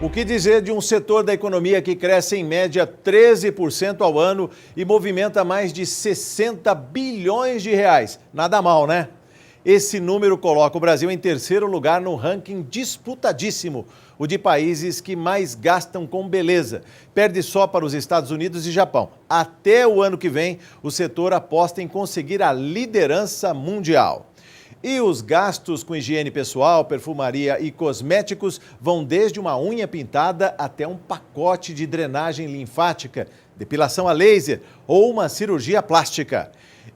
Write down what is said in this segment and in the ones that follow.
O que dizer de um setor da economia que cresce em média 13% ao ano e movimenta mais de 60 bilhões de reais? Nada mal, né? Esse número coloca o Brasil em terceiro lugar no ranking disputadíssimo, o de países que mais gastam com beleza. Perde só para os Estados Unidos e Japão. Até o ano que vem, o setor aposta em conseguir a liderança mundial. E os gastos com higiene pessoal, perfumaria e cosméticos vão desde uma unha pintada até um pacote de drenagem linfática, depilação a laser ou uma cirurgia plástica.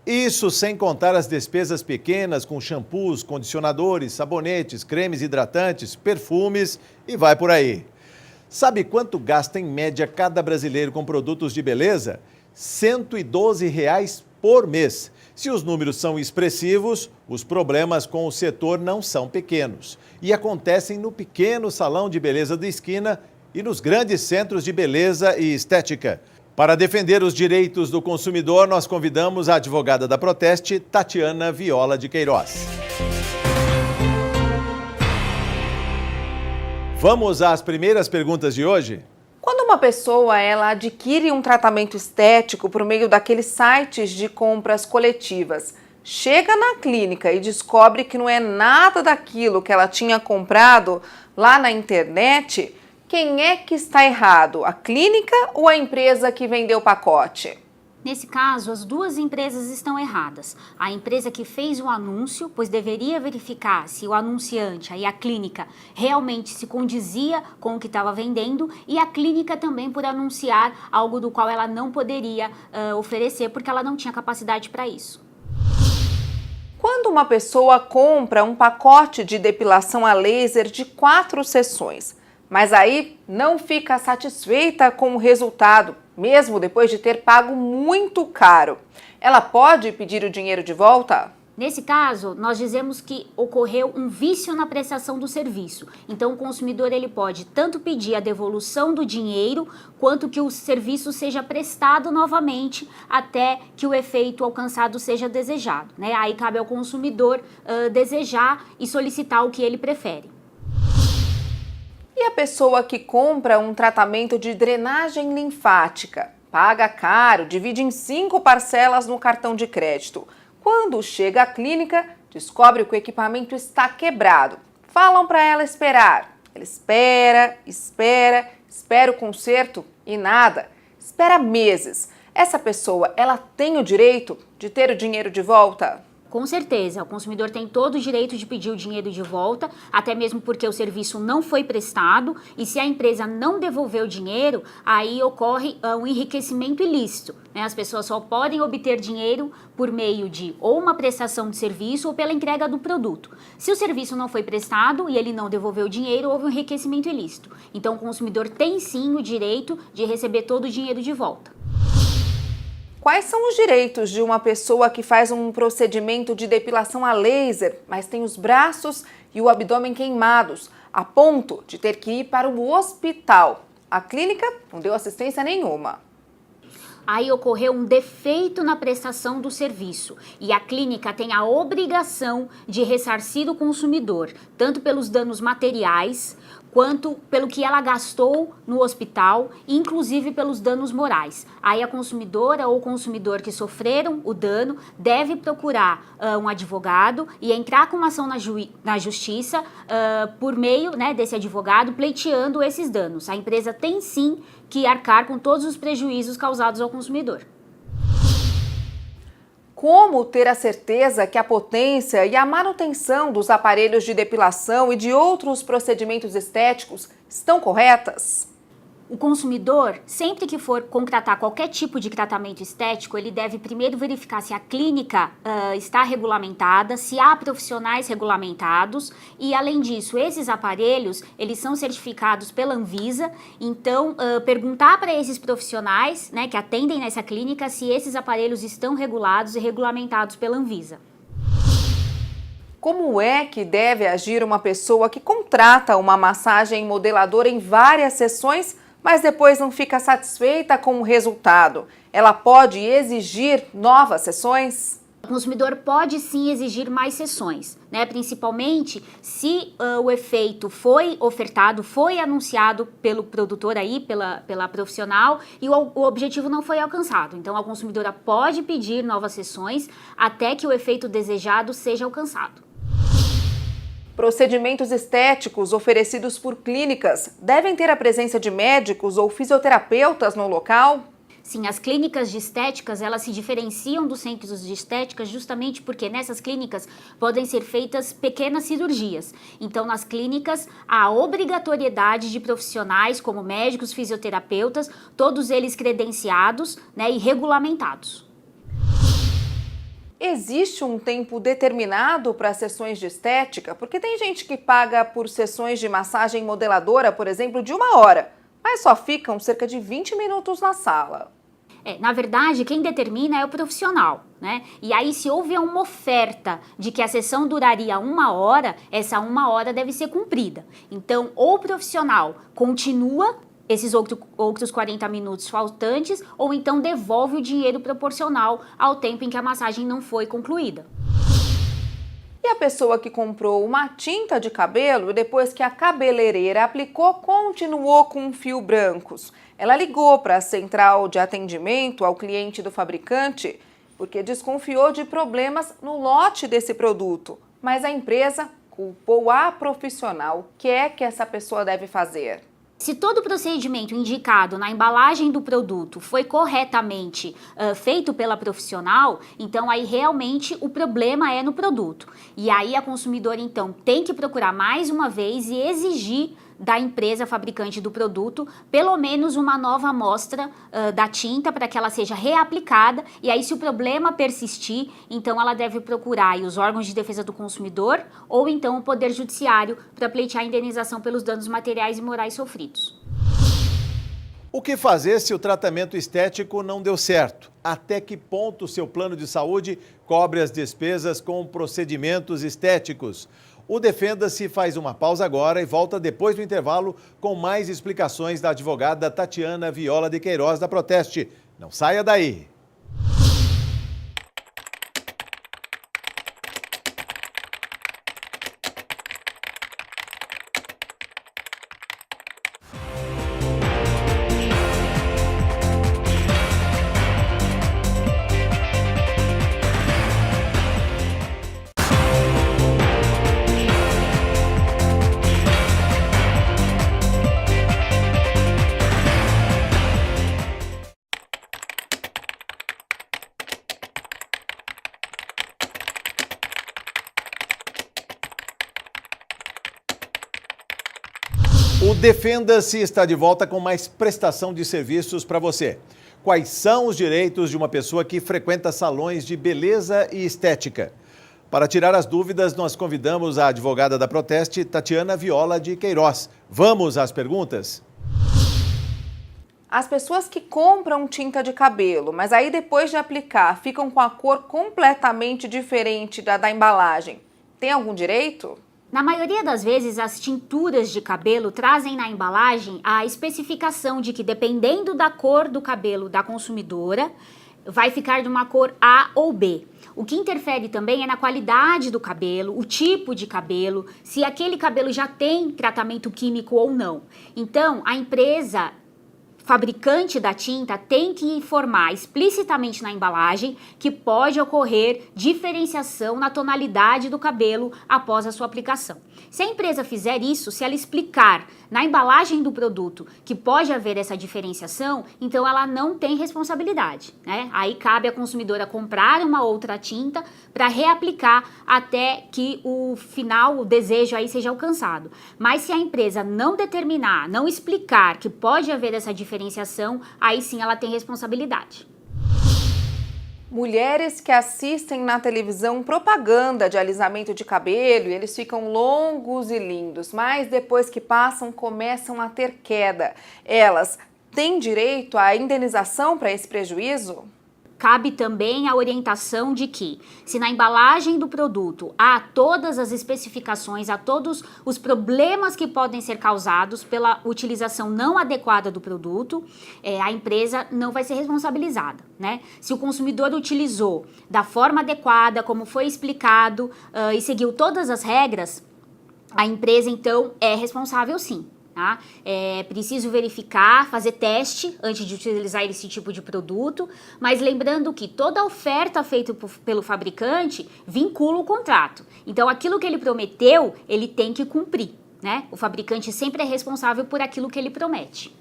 Isso sem contar as despesas pequenas com shampoos, condicionadores, sabonetes, cremes hidratantes, perfumes e vai por aí. Sabe quanto gasta em média cada brasileiro com produtos de beleza? R$ 112 por mês. Se os números são expressivos, os problemas com o setor não são pequenos. E acontecem no pequeno salão de beleza da esquina e nos grandes centros de beleza e estética. Para defender os direitos do consumidor, nós convidamos a advogada da Proteste, Tatiana Viola de Queiroz. Vamos às primeiras perguntas de hoje? Quando uma pessoa ela adquire um tratamento estético por meio daqueles sites de compras coletivas, chega na clínica e descobre que não é nada daquilo que ela tinha comprado lá na internet, quem é que está errado? A clínica ou a empresa que vendeu o pacote? Nesse caso, as duas empresas estão erradas. A empresa que fez o anúncio, pois deveria verificar se o anunciante, aí a clínica, realmente se condizia com o que estava vendendo, e a clínica também por anunciar algo do qual ela não poderia oferecer, porque ela não tinha capacidade para isso. Quando uma pessoa compra um pacote de depilação a laser de 4 sessões, mas aí não fica satisfeita com o resultado, mesmo depois de ter pago muito caro, ela pode pedir o dinheiro de volta? Nesse caso, nós dizemos que ocorreu um vício na prestação do serviço. Então, o consumidor ele pode tanto pedir a devolução do dinheiro, quanto que o serviço seja prestado novamente até que o efeito alcançado seja desejado, né? Aí cabe ao consumidor desejar e solicitar o que ele prefere. E a pessoa que compra um tratamento de drenagem linfática, paga caro, divide em 5 parcelas no cartão de crédito. Quando chega à clínica, descobre que o equipamento está quebrado. Falam para ela esperar. Ela espera o conserto e nada. Espera meses. Essa pessoa, ela tem o direito de ter o dinheiro de volta? Com certeza, o consumidor tem todo o direito de pedir o dinheiro de volta, até mesmo porque o serviço não foi prestado, e se a empresa não devolver o dinheiro, aí ocorre um enriquecimento ilícito, né? As pessoas só podem obter dinheiro por meio de ou uma prestação de serviço ou pela entrega do produto. Se o serviço não foi prestado e ele não devolveu o dinheiro, houve um enriquecimento ilícito. Então o consumidor tem sim o direito de receber todo o dinheiro de volta. Quais são os direitos de uma pessoa que faz um procedimento de depilação a laser, mas tem os braços e o abdômen queimados, a ponto de ter que ir para o hospital? A clínica não deu assistência nenhuma. Aí ocorreu um defeito na prestação do serviço e a clínica tem a obrigação de ressarcir o consumidor, tanto pelos danos materiais, quanto pelo que ela gastou no hospital, inclusive pelos danos morais. Aí a consumidora ou o consumidor que sofreram o dano deve procurar um advogado e entrar com uma ação na justiça por meio, né, desse advogado pleiteando esses danos. A empresa tem sim que arcar com todos os prejuízos causados ao consumidor. Como ter a certeza que a potência e a manutenção dos aparelhos de depilação e de outros procedimentos estéticos estão corretas? O consumidor, sempre que for contratar qualquer tipo de tratamento estético, ele deve primeiro verificar se a clínica está regulamentada, se há profissionais regulamentados e, além disso, esses aparelhos, eles são certificados pela Anvisa, então perguntar para esses profissionais, né, que atendem nessa clínica se esses aparelhos estão regulados e regulamentados pela Anvisa. Como é que deve agir uma pessoa que contrata uma massagem modeladora em várias sessões, mas depois não fica satisfeita com o resultado? Ela pode exigir novas sessões? O consumidor pode sim exigir mais sessões, né? Principalmente se o efeito foi ofertado, foi anunciado pelo produtor aí, pela profissional, e o objetivo não foi alcançado. Então a consumidora pode pedir novas sessões até que o efeito desejado seja alcançado. Procedimentos estéticos oferecidos por clínicas devem ter a presença de médicos ou fisioterapeutas no local? Sim, as clínicas de estéticas, elas se diferenciam dos centros de estética justamente porque nessas clínicas podem ser feitas pequenas cirurgias. Então, nas clínicas, há obrigatoriedade de profissionais como médicos, fisioterapeutas, todos eles credenciados, né, e regulamentados. Existe um tempo determinado para sessões de estética? Porque tem gente que paga por sessões de massagem modeladora, por exemplo, de 1 hora, mas só ficam cerca de 20 minutos na sala. Na verdade, quem determina é o profissional, né? E aí, se houve uma oferta de que a sessão duraria 1 hora, essa 1 hora deve ser cumprida. Então, ou o profissional continua esses outros 40 minutos faltantes, ou então devolve o dinheiro proporcional ao tempo em que a massagem não foi concluída. E a pessoa que comprou uma tinta de cabelo e depois que a cabeleireira aplicou, continuou com fio brancos. Ela ligou para a central de atendimento ao cliente do fabricante porque desconfiou de problemas no lote desse produto. Mas a empresa culpou a profissional. O que é que essa pessoa deve fazer? Se todo o procedimento indicado na embalagem do produto foi corretamente feito pela profissional, então aí realmente o problema é no produto. E aí a consumidora então tem que procurar mais uma vez e exigir da empresa fabricante do produto pelo menos uma nova amostra da tinta para que ela seja reaplicada. E aí, se o problema persistir, então ela deve procurar aí os órgãos de defesa do consumidor ou então o Poder Judiciário para pleitear a indenização pelos danos materiais e morais sofridos. O que fazer se o tratamento estético não deu certo? Até que ponto o seu plano de saúde cobre as despesas com procedimentos estéticos? O Defenda-se faz uma pausa agora e volta depois do intervalo com mais explicações da advogada Tatiana Viola de Queiroz da Proteste. Não saia daí! O Defenda-se está de volta com mais prestação de serviços para você. Quais são os direitos de uma pessoa que frequenta salões de beleza e estética? Para tirar as dúvidas, nós convidamos a advogada da Proteste, Tatiana Viola de Queiroz. Vamos às perguntas? As pessoas que compram tinta de cabelo, mas aí depois de aplicar ficam com a cor completamente diferente da embalagem, tem algum direito? Na maioria das vezes, as tinturas de cabelo trazem na embalagem a especificação de que, dependendo da cor do cabelo da consumidora, vai ficar de uma cor A ou B. O que interfere também é na qualidade do cabelo, o tipo de cabelo, se aquele cabelo já tem tratamento químico ou não. Então, a empresa fabricante da tinta tem que informar explicitamente na embalagem que pode ocorrer diferenciação na tonalidade do cabelo após a sua aplicação. Se a empresa fizer isso, se ela explicar na embalagem do produto que pode haver essa diferenciação, então ela não tem responsabilidade, né? Aí cabe à consumidora comprar uma outra tinta para reaplicar até que o final, o desejo aí seja alcançado. Mas se a empresa não determinar, não explicar que pode haver essa diferenciação, aí sim ela tem responsabilidade. Mulheres que assistem na televisão propaganda de alisamento de cabelo e eles ficam longos e lindos, mas depois que passam começam a ter queda. Elas têm direito à indenização para esse prejuízo? cabe também a orientação de que, se na embalagem do produto há todas as especificações, há todos os problemas que podem ser causados pela utilização não adequada do produto, a empresa não vai ser responsabilizada, né? Se o consumidor utilizou da forma adequada, como foi explicado, e seguiu todas as regras, a empresa, então, é responsável sim. Tá? É preciso verificar, fazer teste antes de utilizar esse tipo de produto, mas lembrando que toda oferta feita pelo fabricante vincula o contrato. Então, aquilo que ele prometeu, ele tem que cumprir, né? O fabricante sempre é responsável por aquilo que ele promete.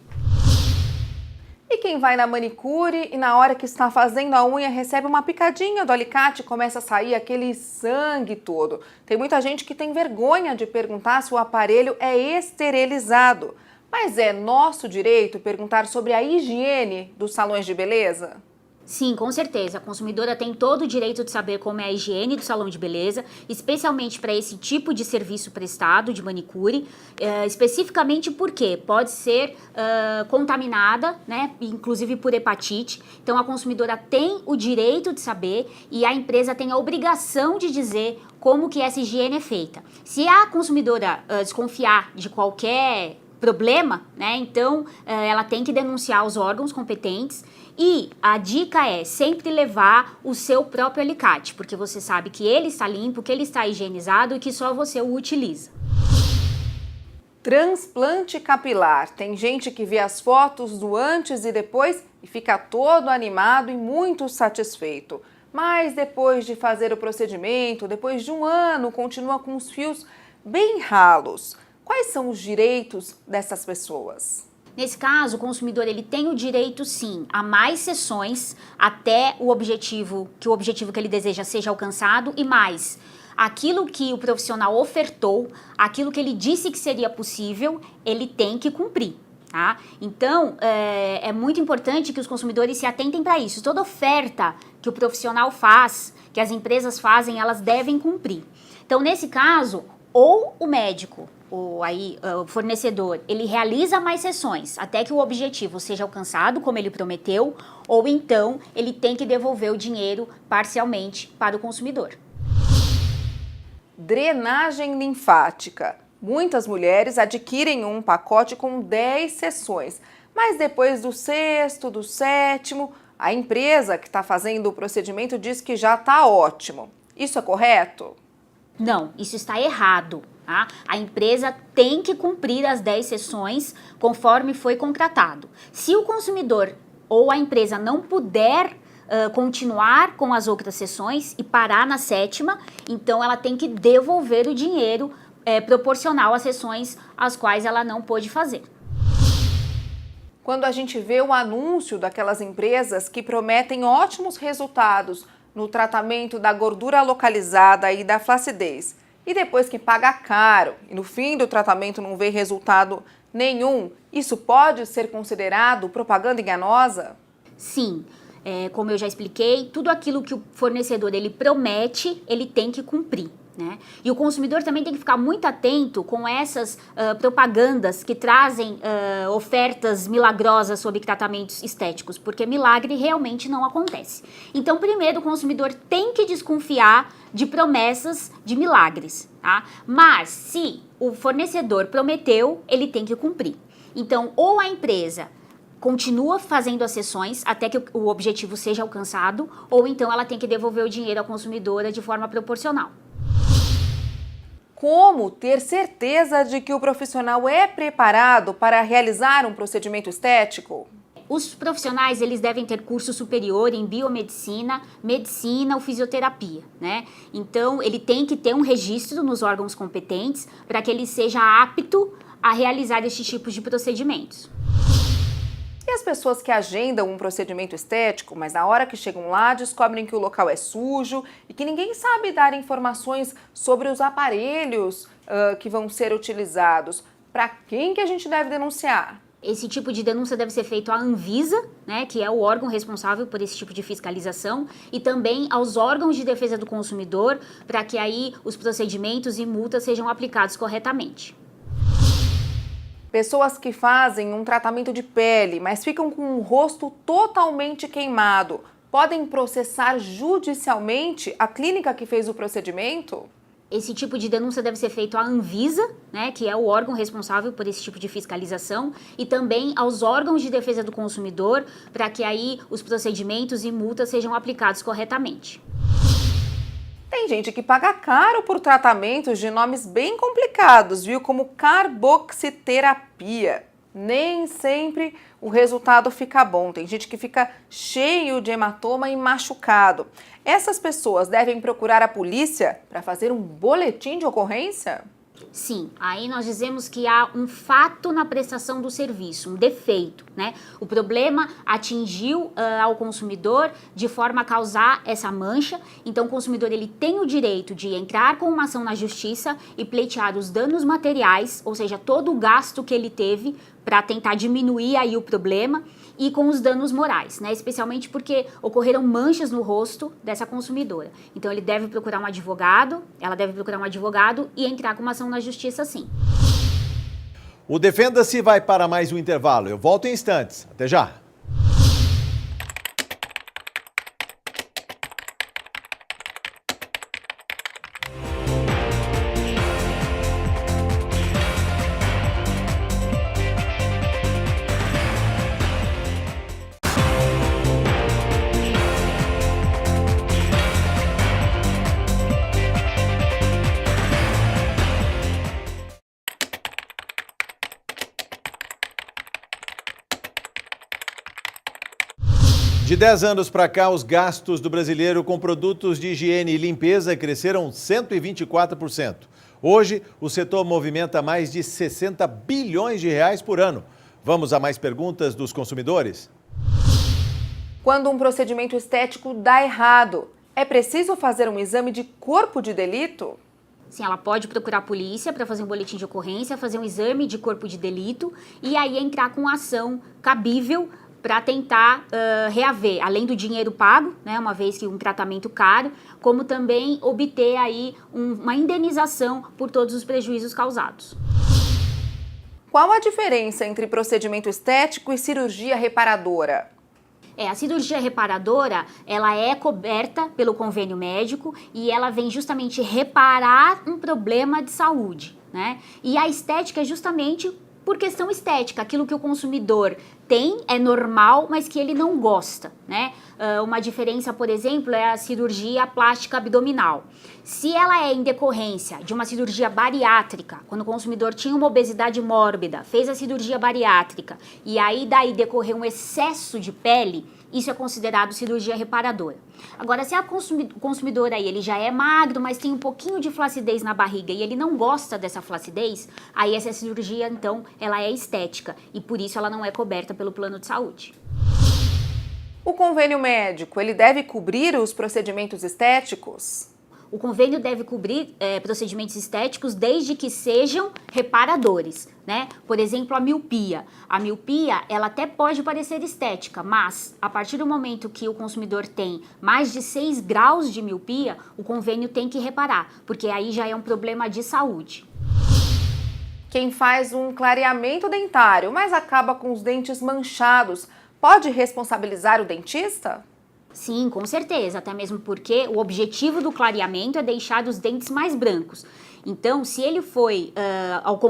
E quem vai na manicure e na hora que está fazendo a unha recebe uma picadinha do alicate e começa a sair aquele sangue todo. Tem muita gente que tem vergonha de perguntar se o aparelho é esterilizado. Mas é nosso direito perguntar sobre a higiene dos salões de beleza? Sim, com certeza. A consumidora tem todo o direito de saber como é a higiene do salão de beleza, especialmente para esse tipo de serviço prestado de manicure, especificamente porque pode ser contaminada, né, inclusive por hepatite. Então, a consumidora tem o direito de saber e a empresa tem a obrigação de dizer como que essa higiene é feita. Se a consumidora desconfiar de qualquer problema, né, então ela tem que denunciar os órgãos competentes. E a dica é sempre levar o seu próprio alicate, porque você sabe que ele está limpo, que ele está higienizado e que só você o utiliza. Transplante capilar. Tem gente que vê as fotos do antes e depois e fica todo animado e muito satisfeito. Mas depois de fazer o procedimento, depois de um ano, continua com os fios bem ralos. Quais são os direitos dessas pessoas? Nesse caso, o consumidor ele tem o direito, sim, a mais sessões até o objetivo que ele deseja seja alcançado e mais. Aquilo que o profissional ofertou, aquilo que ele disse que seria possível, ele tem que cumprir. Tá? Então, é muito importante que os consumidores se atentem para isso. Toda oferta que o profissional faz, que as empresas fazem, elas devem cumprir. Então, nesse caso, ou o médico, ou aí o fornecedor, ele realiza mais sessões até que o objetivo seja alcançado, como ele prometeu, ou então ele tem que devolver o dinheiro parcialmente para o consumidor. Drenagem linfática. Muitas mulheres adquirem um pacote com 10 sessões, mas depois do 6º, do 7º, a empresa que está fazendo o procedimento diz que já está ótimo. Isso é correto? Não, isso está errado. Tá? A empresa tem que cumprir as 10 sessões conforme foi contratado. Se o consumidor ou a empresa não puder continuar com as outras sessões e parar na 7ª, então ela tem que devolver o dinheiro proporcional às sessões às quais ela não pôde fazer. Quando a gente vê o anúncio daquelas empresas que prometem ótimos resultados no tratamento da gordura localizada e da flacidez, e depois que paga caro e no fim do tratamento não vê resultado nenhum, isso pode ser considerado propaganda enganosa? Sim, como eu já expliquei, tudo aquilo que o fornecedor ele promete, ele tem que cumprir. Né? E o consumidor também tem que ficar muito atento com essas propagandas que trazem ofertas milagrosas sobre tratamentos estéticos, porque milagre realmente não acontece. Então, primeiro, o consumidor tem que desconfiar de promessas de milagres, tá? Mas, se o fornecedor prometeu, ele tem que cumprir. Então, ou a empresa continua fazendo as sessões até que o objetivo seja alcançado, ou então ela tem que devolver o dinheiro à consumidora de forma proporcional. Como ter certeza de que o profissional é preparado para realizar um procedimento estético? Os profissionais, eles devem ter curso superior em biomedicina, medicina ou fisioterapia, né? Então, ele tem que ter um registro nos órgãos competentes para que ele seja apto a realizar estes tipos de procedimentos. E as pessoas que agendam um procedimento estético, mas na hora que chegam lá descobrem que o local é sujo e que ninguém sabe dar informações sobre os aparelhos que vão ser utilizados. Para quem que a gente deve denunciar? Esse tipo de denúncia deve ser feito à Anvisa, né, que é o órgão responsável por esse tipo de fiscalização, e também aos órgãos de defesa do consumidor, para que aí os procedimentos e multas sejam aplicados corretamente. Pessoas que fazem um tratamento de pele, mas ficam com o rosto totalmente queimado, podem processar judicialmente a clínica que fez o procedimento? Esse tipo de denúncia deve ser feito à Anvisa, né, que é o órgão responsável por esse tipo de fiscalização, e também aos órgãos de defesa do consumidor, para que aí os procedimentos e multas sejam aplicados corretamente. Tem gente que paga caro por tratamentos de nomes bem complicados, viu? Como carboxiterapia. Nem sempre o resultado fica bom. Tem gente que fica cheio de hematoma e machucado. Essas pessoas devem procurar a polícia para fazer um boletim de ocorrência? Sim, aí nós dizemos que há um fato na prestação do serviço, um defeito, né? O problema atingiu ao consumidor de forma a causar essa mancha, então o consumidor ele tem o direito de entrar com uma ação na justiça e pleitear os danos materiais, ou seja, todo o gasto que ele teve para tentar diminuir aí o problema, e com os danos morais, né? Especialmente porque ocorreram manchas no rosto dessa consumidora. Então ele deve procurar um advogado, ela deve procurar um advogado e entrar com uma ação na justiça, sim. O Defenda-se vai para mais um intervalo. Eu volto em instantes. Até já. De 10 anos para cá, os gastos do brasileiro com produtos de higiene e limpeza cresceram 124%. Hoje, o setor movimenta mais de 60 bilhões de reais por ano. Vamos a mais perguntas dos consumidores? Quando um procedimento estético dá errado, é preciso fazer um exame de corpo de delito? Sim, ela pode procurar a polícia para fazer um boletim de ocorrência, fazer um exame de corpo de delito e aí entrar com ação cabível para tentar reaver, além do dinheiro pago, né, uma vez que um tratamento caro, como também obter aí uma indenização por todos os prejuízos causados. Qual a diferença entre procedimento estético e cirurgia reparadora? A cirurgia reparadora, ela é coberta pelo convênio médico e ela vem justamente reparar um problema de saúde, né? E a estética é justamente por questão estética, aquilo que o consumidor tem, é normal, mas que ele não gosta, né? Uma diferença, por exemplo, é a cirurgia plástica abdominal. Se ela é em decorrência de uma cirurgia bariátrica, quando o consumidor tinha uma obesidade mórbida, fez a cirurgia bariátrica e aí daí decorreu um excesso de pele, isso é considerado cirurgia reparadora. Agora, se o consumidor aí ele já é magro, mas tem um pouquinho de flacidez na barriga e ele não gosta dessa flacidez, aí essa cirurgia, então, ela é estética e por isso ela não é coberta pelo plano de saúde. O convênio médico, ele deve cobrir os procedimentos estéticos? O convênio deve cobrir procedimentos estéticos desde que sejam reparadores, né? Por exemplo, a miopia. A miopia, ela até pode parecer estética, mas a partir do momento que o consumidor tem mais de 6 graus de miopia, o convênio tem que reparar, porque aí já é um problema de saúde. Quem faz um clareamento dentário, mas acaba com os dentes manchados, pode responsabilizar o dentista? Sim, com certeza, até mesmo porque o objetivo do clareamento é deixar os dentes mais brancos. Então, se ele foi,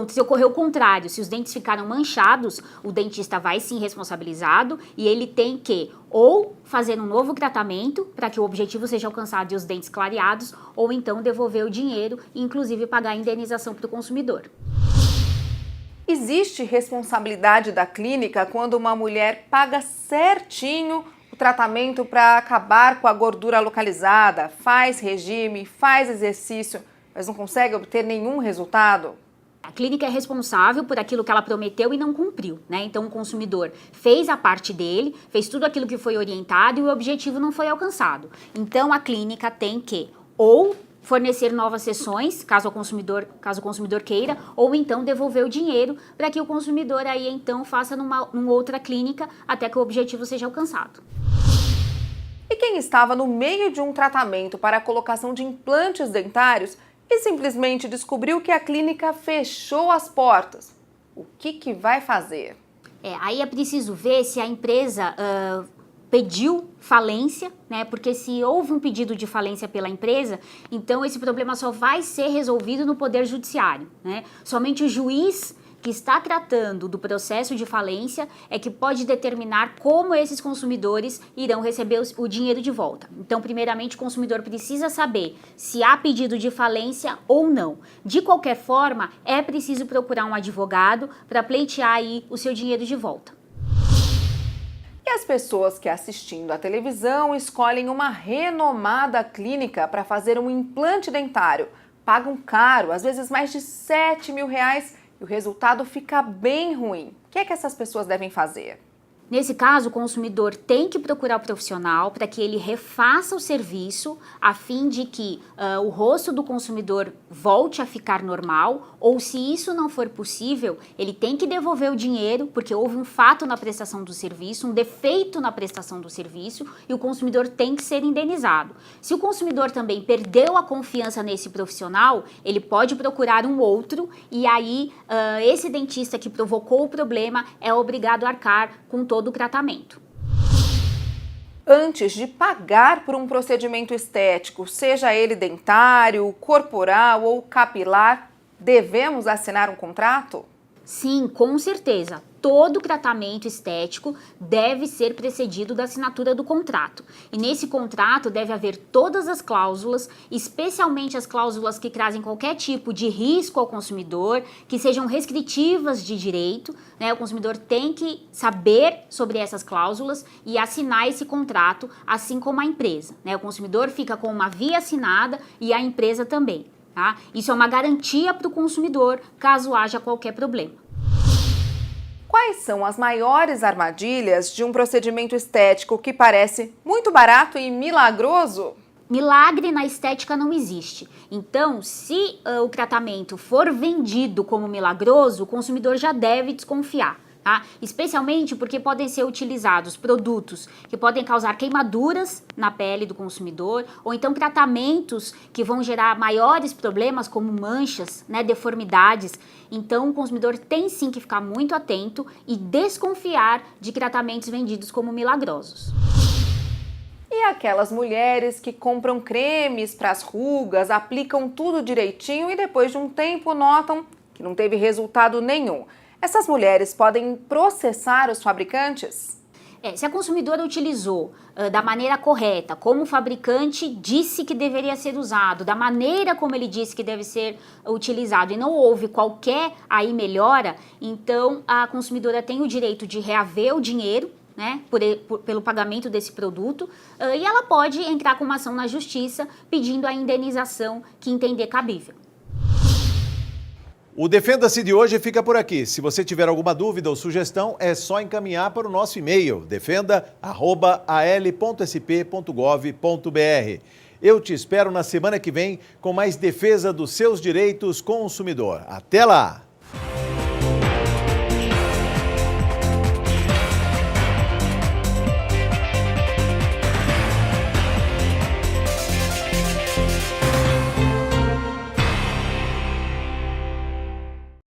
se ocorreu o contrário, se os dentes ficaram manchados, o dentista vai sim responsabilizado e ele tem que ou fazer um novo tratamento para que o objetivo seja alcançado e os dentes clareados, ou então devolver o dinheiro e inclusive pagar a indenização para o consumidor. Existe responsabilidade da clínica quando uma mulher paga certinho o tratamento para acabar com a gordura localizada, faz regime, faz exercício, mas não consegue obter nenhum resultado? A clínica é responsável por aquilo que ela prometeu e não cumpriu, né? Então o consumidor fez a parte dele, fez tudo aquilo que foi orientado e o objetivo não foi alcançado. Então a clínica tem que ou fornecer novas sessões, caso o consumidor queira, ou então devolver o dinheiro para que o consumidor aí então faça numa outra clínica até que o objetivo seja alcançado. E quem estava no meio de um tratamento para a colocação de implantes dentários e simplesmente descobriu que a clínica fechou as portas, o que vai fazer? Aí é preciso ver se a empresa pediu falência, né? Porque se houve um pedido de falência pela empresa, então esse problema só vai ser resolvido no Poder Judiciário, né? Somente o juiz que está tratando do processo de falência é que pode determinar como esses consumidores irão receber o dinheiro de volta. Então, primeiramente, o consumidor precisa saber se há pedido de falência ou não. De qualquer forma, é preciso procurar um advogado para pleitear aí o seu dinheiro de volta. E as pessoas que assistindo à televisão escolhem uma renomada clínica para fazer um implante dentário, pagam caro, às vezes mais de R$7.000, e o resultado fica bem ruim. O que é que essas pessoas devem fazer? Nesse caso, o consumidor tem que procurar o profissional para que ele refaça o serviço a fim de que o rosto do consumidor volte a ficar normal, ou se isso não for possível, ele tem que devolver o dinheiro porque houve um fato na prestação do serviço, um defeito na prestação do serviço e o consumidor tem que ser indenizado. Se o consumidor também perdeu a confiança nesse profissional, ele pode procurar um outro e aí esse dentista que provocou o problema é obrigado a arcar com todo o tratamento. Antes de pagar por um procedimento estético, seja ele dentário, corporal ou capilar, devemos assinar um contrato? Sim, com certeza. Todo tratamento estético deve ser precedido da assinatura do contrato. E nesse contrato deve haver todas as cláusulas, especialmente as cláusulas que trazem qualquer tipo de risco ao consumidor, que sejam restritivas de direito, né? O consumidor tem que saber sobre essas cláusulas e assinar esse contrato, assim como a empresa, né? O consumidor fica com uma via assinada e a empresa também, tá? Isso é uma garantia para o consumidor caso haja qualquer problema. Quais são as maiores armadilhas de um procedimento estético que parece muito barato e milagroso? Milagre na estética não existe. Então, se o tratamento for vendido como milagroso, o consumidor já deve desconfiar. Tá? Especialmente porque podem ser utilizados produtos que podem causar queimaduras na pele do consumidor, ou então tratamentos que vão gerar maiores problemas como manchas, né, deformidades. Então o consumidor tem sim que ficar muito atento e desconfiar de tratamentos vendidos como milagrosos. E aquelas mulheres que compram cremes para as rugas, aplicam tudo direitinho e depois de um tempo notam que não teve resultado nenhum. Essas mulheres podem processar os fabricantes? Se a consumidora utilizou da maneira correta, como o fabricante disse que deveria ser usado, da maneira como ele disse que deve ser utilizado e não houve qualquer aí melhora, então a consumidora tem o direito de reaver o dinheiro, né, pelo pagamento desse produto, e ela pode entrar com uma ação na justiça pedindo a indenização que entender cabível. O Defenda-se de hoje fica por aqui. Se você tiver alguma dúvida ou sugestão, é só encaminhar para o nosso e-mail, defenda@al.sp.gov.br. Eu te espero na semana que vem com mais defesa dos seus direitos consumidor. Até lá!